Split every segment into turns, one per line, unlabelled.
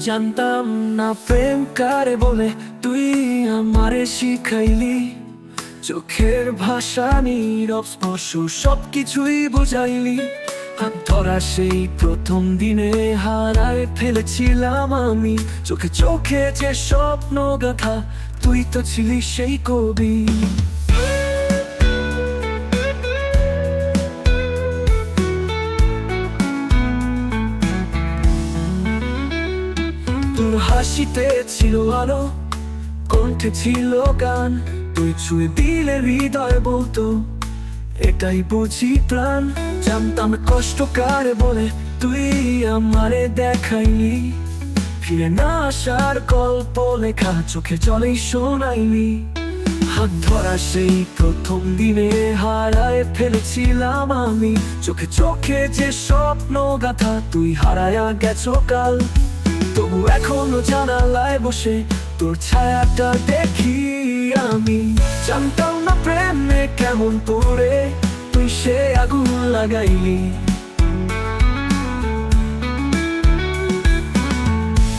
জানতাম না প্রেম কারে বলে, তুই আমারে শিখাইলি। চোখের ভাষা, নীরব স্পর্শ, সবকিছুই বুঝাইলি। হাত ধরা সেই প্রথম দিনে হারায় ফেলেছিলাম আমি। চোখে চোখে যে স্বপ্ন গাথা, তুই তো ছিলি সেই কবি। তোর হাসিতে ছিল আলো, কণ্ঠে ছিল গান। তুই ছুঁয়ে দিলে হৃদয় বলতো, এটাই বুঝি প্রাণ। জানতাম কষ্ট কারে বলে, তুই আমারে দেখাইলি। ফিরে না আসার গল্প লেখা চোখে জলেই শোনাইলি। হাত ধরা সেই প্রথম দিনে হারায় ফেলেছিলাম আমি। চোখে চোখে যে স্বপ্ন গাথা, তুই হারায়া গেছো কাল। তবু এখনো জানালায় বসে তোর ছায়াটা দেখি আমি। জানতাম না প্রেমে কেমন পড়ে, তুই সে আগুন লাগাইলি।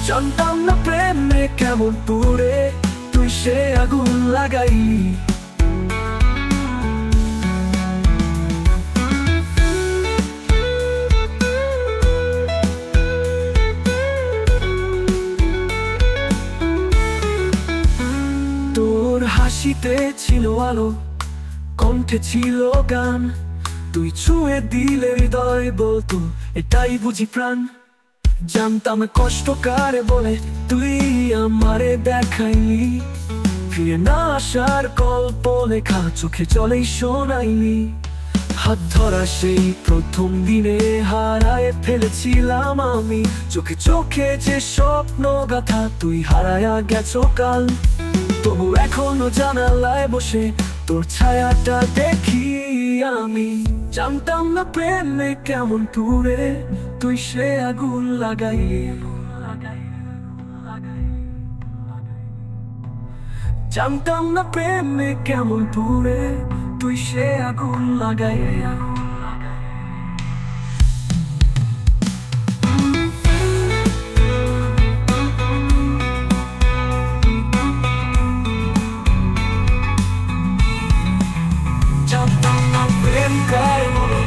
জানতাম না প্রেমে কেমন পড়ে, তুই সে আগুন লাগাইলি। তোর হাসিতে ছিল আলো, কণ্ঠে ছিল গান। তুই ছুঁয়ে দিলে হৃদয় বলতো, এটাই বুঝি প্রাণ। জানতাম কষ্ট কারে বলে, তুই আমারে দেখাইলি। ফিরে না আসার গল্প লেখা চোখে জলেই শোনাইলি। হাত ধরা সেই প্রথম দিনে হারায় ফেলেছিলাম আমি। চোখে চোখে যে স্বপ্ন গাথা, তুই হারায়া গেছো কাল। তবু এখনো জানালায় বসে তোর ছায়াটা দেখি আমি। জানতাম না প্রেমে কেমন পুড়ে, তুই সে আগুন লাগাইলি। জানতাম না প্রেমে কেমন পুড়ে, তুই সে আগুন লাগাইলি। জানতাম না প্রেম কারে বলে,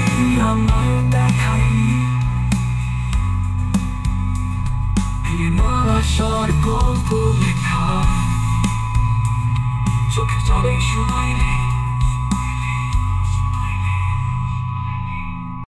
তুই আমায় দেখাইলি। ফিরে না আসার গল্প লেখা চোখে জলেই শোনাইলি।